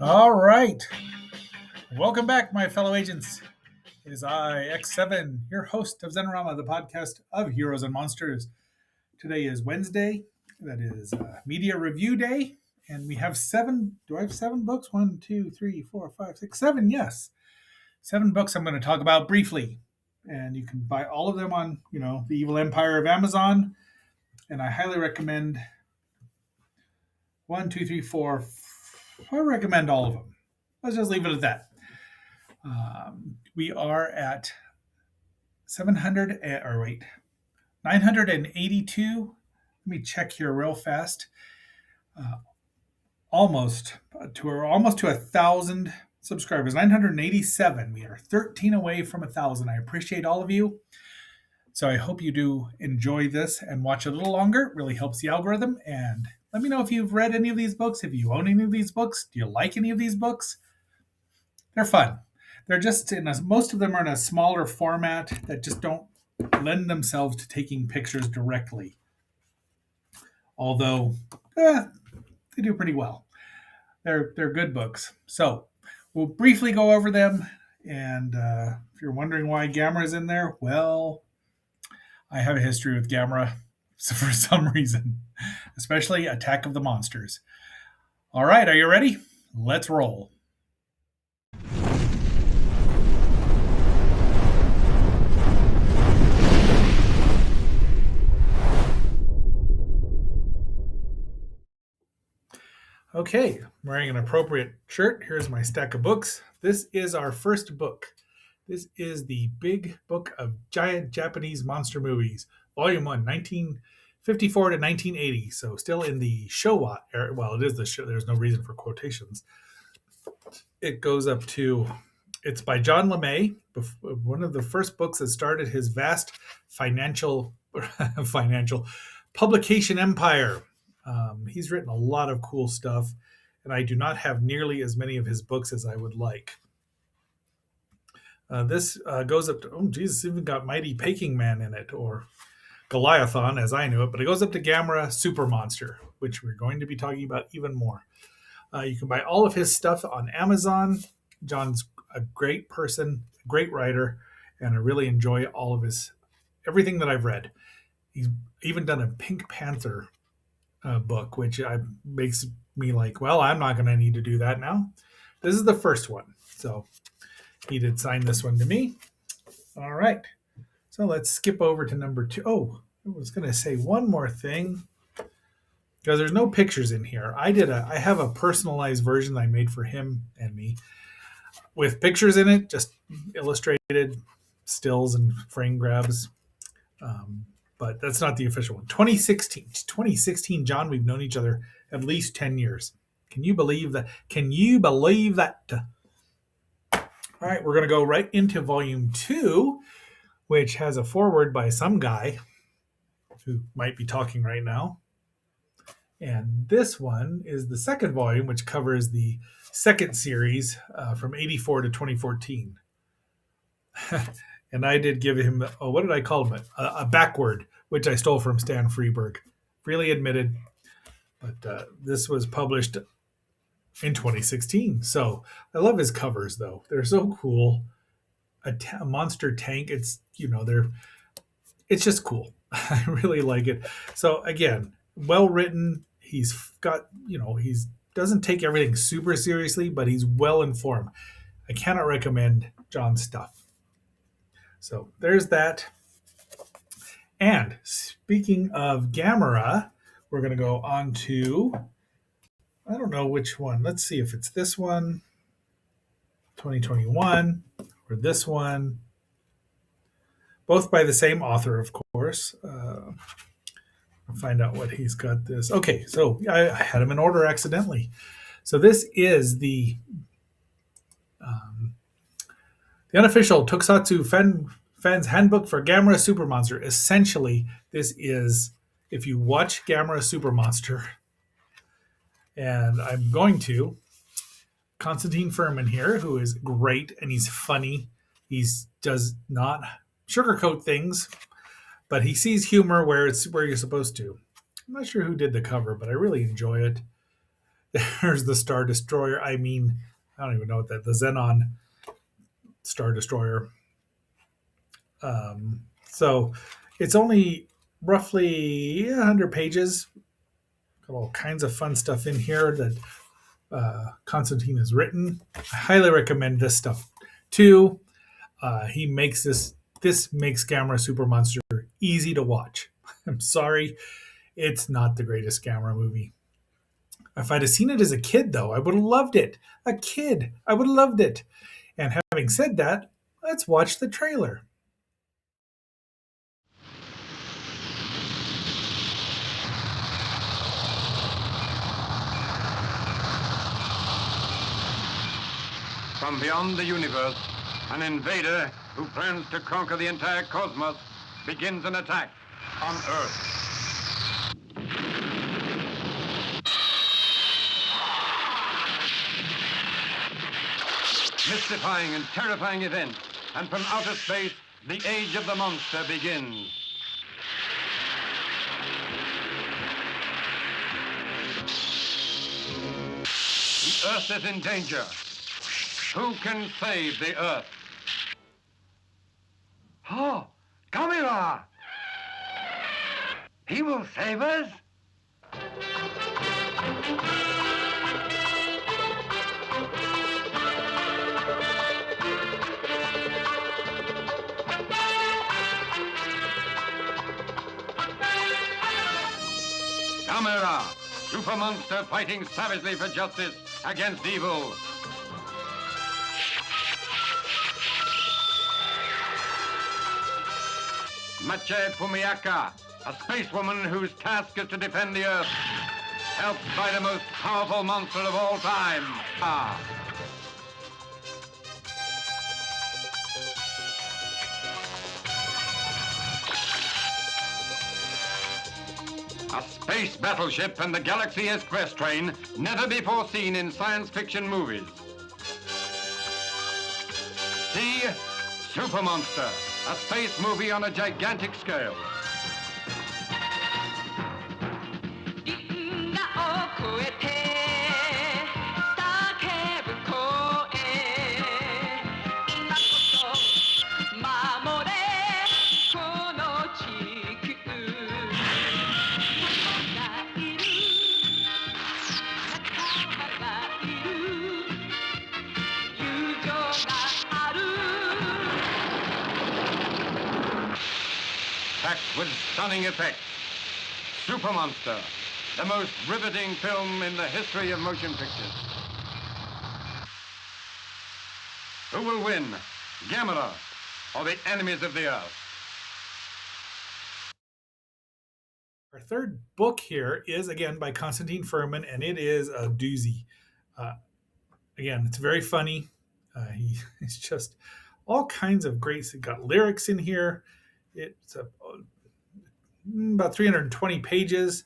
All right. Welcome back, my fellow agents. It is I, X7, your host of Zenorama, the podcast of Heroes and Monsters. Today is Wednesday. That is Media Review Day. And we have seven. Do I have seven books? 1, 2, 3, 4, 5, 6, 7. Yes. 7 books I'm going to talk about briefly. And you can buy all of them on, the Evil Empire of Amazon. And I highly recommend 1, 2, 3, 4. I recommend all of them. Let's just leave it at that. We are at 982. Let me check here real fast. Almost to 1,000 subscribers. 987. We are 13 away from 1,000. I appreciate all of you. So I hope you do enjoy this and watch a little longer. It really helps the algorithm. And let me know if you've read any of these books. If you own any of these books, do you like any of these books? They're fun. They're just most of them are in a smaller format that just don't lend themselves to taking pictures directly. Although they do pretty well. They're good books. So we'll briefly go over them. And if you're wondering why Gamera's in there, well, I have a history with Gamera for some reason, especially Attack of the Monsters. All right, are you ready? Let's roll. Okay, I'm wearing an appropriate shirt. Here's my stack of books. This is our first book. This is the Big Book of Giant Japanese Monster Movies, Volume 1, 1954 to 1980. So still in the Showa era. Well, it is the show. There's no reason for quotations. It goes up to, it's by John LeMay, one of the first books that started his vast financial publication empire. He's written a lot of cool stuff, and I do not have nearly as many of his books as I would like. This goes up to, oh, Jesus, even got Mighty Peking Man in it, or Goliathon, as I knew it, but it goes up to Gamera Super Monster, which we're going to be talking about even more. You can buy all of his stuff on Amazon. John's a great person, a great writer, and I really enjoy all of everything that I've read. He's even done a Pink Panther book, which makes me like, well, I'm not going to need to do that now. This is the first one. So he did sign this one to me. All right. So let's skip over to number 2. Oh, I was going to say one more thing because there's no pictures in here. I have a personalized version that I made for him and me with pictures in it, just illustrated stills and frame grabs. But that's not the official one. 2016, John, we've known each other at least 10 years. Can you believe that? Can you believe that? All right, we're going to go right into volume 2, which has a foreword by some guy who might be talking right now. And this one is the second volume, which covers the second series from 84 to 2014. And I did give him, what did I call him? A backward, which I stole from Stan Freeberg. Freely admitted. But this was published in 2016. So I love his covers, though. They're so cool. A monster tank. It's, it's just cool. I really like it. So again, well written. He's got, he doesn't take everything super seriously, but he's well informed. I cannot recommend John's stuff. So there's that. And speaking of Gamera, we're going to go on to, I don't know which one. Let's see if it's this one, 2021, or this one. Both by the same author, of course. I'll find out what he's got this. Okay, so I had him in order accidentally. So this is the unofficial Tokusatsu Fan's Handbook for Gamera Super Monster. Essentially, this is if you watch Gamera Super Monster, and I'm going to, Constantine Furman here, who is great, and he's funny. He does not sugarcoat things, but he sees humor where you're supposed to. I'm not sure who did the cover, but I really enjoy it. There's the Star Destroyer. I mean, I don't even know what that, the Xenon Star Destroyer. So it's only roughly 100 pages. Got all kinds of fun stuff in here that Constantine has written. I highly recommend this stuff too. He makes this makes Gamera Super Monster easy to watch. I'm sorry, it's not the greatest Gamera movie. If I'd have seen it as a kid, though, I would have loved it. A kid, I would have loved it. And having said that, let's watch the trailer. From beyond the universe, an invader who plans to conquer the entire cosmos begins an attack on Earth. Mystifying and terrifying event, and from outer space, the age of the monster begins. The Earth is in danger. Who can save the Earth? Oh, Kamira! He will save us? Kamira, super monster fighting savagely for justice against evil. Mache Fumiaka, a spacewoman whose task is to defend the Earth, helped by the most powerful monster of all time. A space battleship and the Galaxy Express train never before seen in science fiction movies. See Super Monster, a space movie on a gigantic scale. Packed with stunning effects. Super Monster, the most riveting film in the history of motion pictures. Who will win, Gamera or the enemies of the Earth? Our third book here is, again, by Constantine Furman, and it is a doozy. Again, it's very funny. It's just all kinds of great. It's got lyrics in here. It's about 320 pages.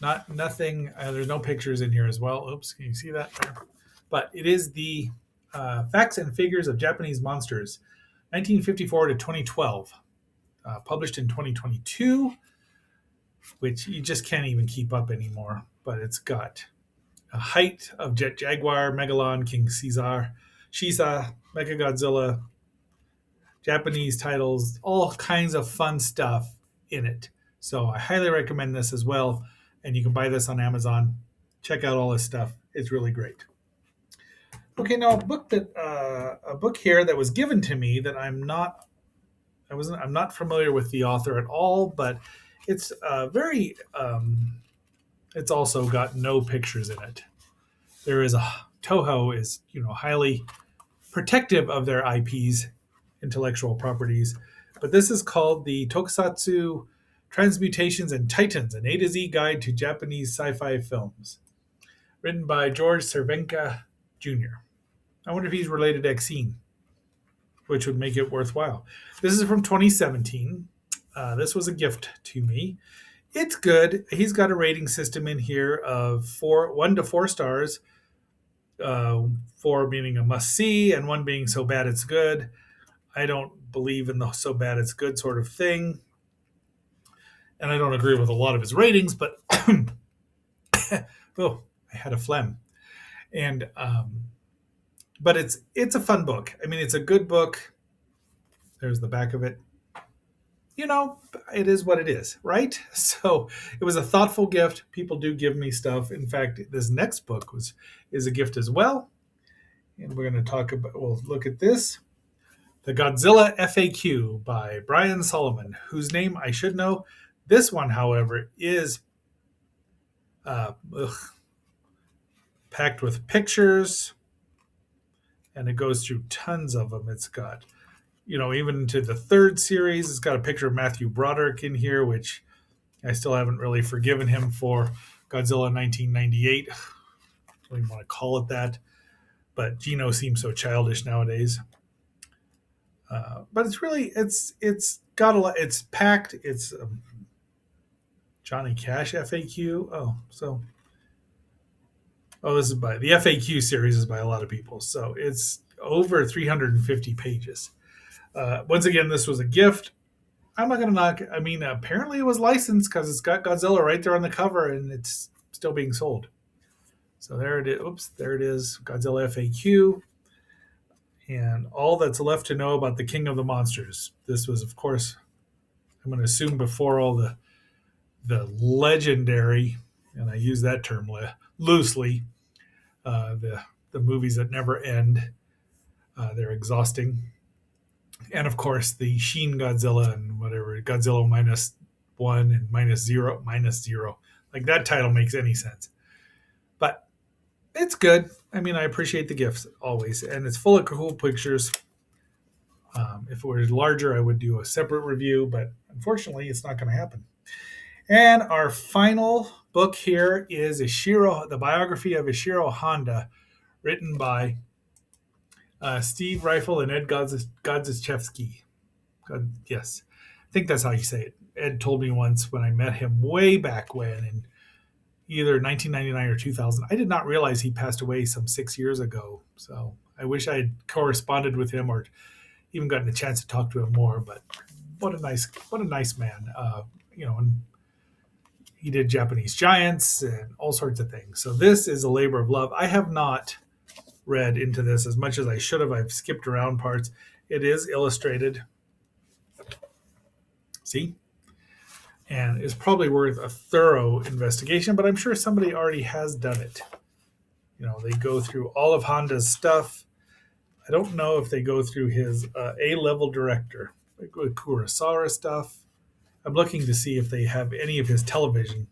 Nothing. There's no pictures in here as well. Oops, can you see that there? But it is the Facts and Figures of Japanese Monsters, 1954 to 2012, published in 2022, which you just can't even keep up anymore. But it's got a height of Jet Jaguar, Megalon, King Caesar, Shisa, Mechagodzilla, Japanese titles, all kinds of fun stuff in it. So I highly recommend this as well. And you can buy this on Amazon. Check out all this stuff. It's really great. Okay, now a book here that was given to me that I'm not familiar with the author at all, but it's very it's also got no pictures in it. There is Toho is highly protective of their IPs, intellectual properties, but this is called the Tokusatsu Transmutations and Titans, an A to Z guide to Japanese sci-fi films, written by George Cervenka Jr. I wonder if he's related to Exene, which would make it worthwhile. This is from 2017. This was a gift to me. It's good. He's got a rating system in here of 1 to 4 stars, 4 meaning a must see, and 1 being so bad it's good. I don't believe in the so bad it's good sort of thing, and I don't agree with a lot of his ratings, but Oh, I had a phlegm. And but it's a fun book. I mean, it's a good book. There's the back of it. You know, it is what it is, right? So it was a thoughtful gift. People do give me stuff. In fact, this next book is a gift as well. And we're going to talk about. We'll look at this. The Godzilla FAQ by Brian Solomon, whose name I should know. This one, however, is uh, packed with pictures, and it goes through tons of them. It's got, even to the third series, it's got a picture of Matthew Broderick in here, which I still haven't really forgiven him for. Godzilla 1998. I don't even want to call it that, but Gino seems so childish nowadays. But it's got a lot. It's packed. It's Johnny Cash FAQ. This is by the FAQ series is by a lot of people, so it's over 350 pages. Once again, this was a gift. I'm not going to knock. I mean, apparently it was licensed because it's got Godzilla right there on the cover, and it's still being sold. So there it is. Oops, there it is. Godzilla FAQ. And all that's left to know about the King of the Monsters. This was, of course, I'm going to assume before all the legendary, and I use that term loosely, the movies that never end. They're exhausting. And of course, the Shin Godzilla and whatever, Godzilla -1 and -0. Like that title makes any sense. But it's good. I mean, I appreciate the gifts always. And it's full of cool pictures. If it were larger, I would do a separate review, but unfortunately, it's not going to happen. And our final book here is the biography of Ishiro Honda, written by Steve Rifle and Ed Godziszewski. Yes, I think that's how you say it. Ed told me once when I met him way back when in either 1999 or 2000. I did not realize he passed away some 6 years ago. So I wish I had corresponded with him or even gotten a chance to talk to him more. But what a nice man. And he did Japanese Giants and all sorts of things. So this is a labor of love. I have not read into this as much as I should have. I've skipped around parts. It is illustrated. See? And it's probably worth a thorough investigation, but I'm sure somebody already has done it. They go through all of Honda's stuff. I don't know if they go through his A-level director, like Kurosawa stuff. I'm looking to see if they have any of his television,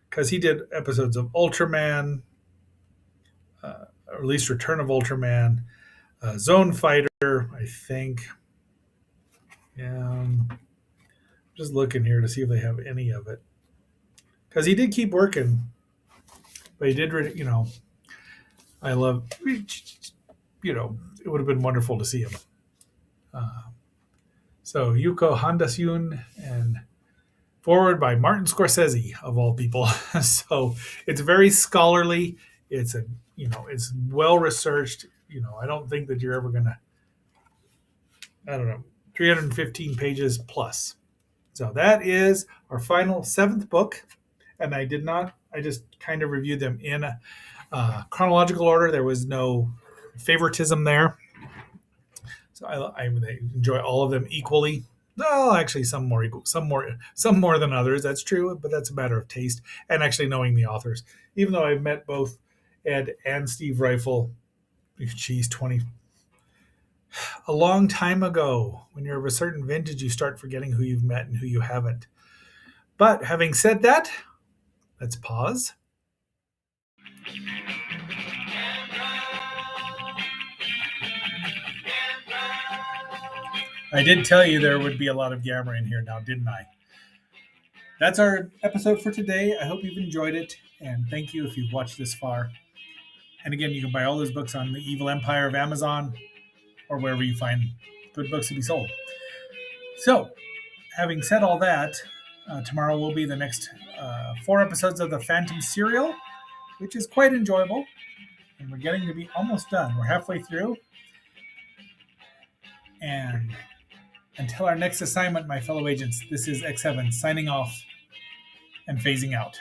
because he did episodes of Ultraman, or at least Return of Ultraman, Zone Fighter, I think. And just looking here to see if they have any of it, because he did keep working, but he did. I love. It would have been wonderful to see him. So Yuko Handasyun, and forward by Martin Scorsese of all people. So it's very scholarly. It's it's well researched. I don't think that you're ever gonna. I don't know, 315 pages plus. So that is our final 7th book, and I just kind of reviewed them in chronological order. There was no favoritism there. So I enjoy all of them equally. Well, actually, some more equal, some more than others. That's true, but that's a matter of taste and actually knowing the authors. Even though I've met both Ed and Steve Rifle, geez, a long time ago. When you're of a certain vintage, you start forgetting who you've met and who you haven't. But having said that, let's pause. I did tell you there would be a lot of Gamma in here now, didn't I? That's our episode for today. I hope you've enjoyed it, and thank you if you've watched this far. And again, you can buy all those books on the Evil Empire of Amazon or wherever you find good books to be sold. So, having said all that, tomorrow will be the next 4 episodes of the Phantom Serial, which is quite enjoyable. And we're getting to be almost done. We're halfway through. And until our next assignment, my fellow agents, this is X7 signing off and phasing out.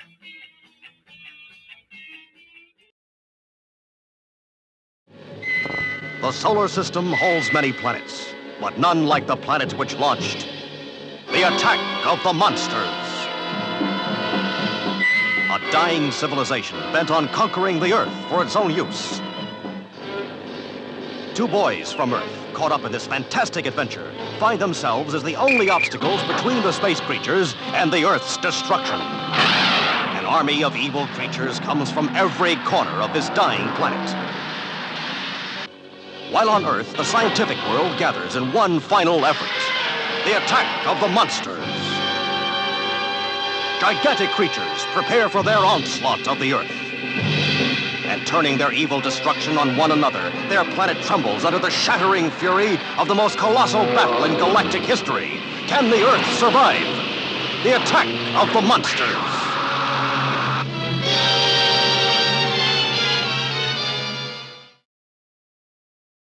The solar system holds many planets, but none like the planet which launched the attack of the monsters. A dying civilization bent on conquering the Earth for its own use. Two boys from Earth, caught up in this fantastic adventure, find themselves as the only obstacles between the space creatures and the Earth's destruction. An army of evil creatures comes from every corner of this dying planet. While on Earth, the scientific world gathers in one final effort: the attack of the monsters. Gigantic creatures prepare for their onslaught of the Earth. And turning their evil destruction on one another, their planet trembles under the shattering fury of the most colossal battle in galactic history. Can the Earth survive the attack of the monsters?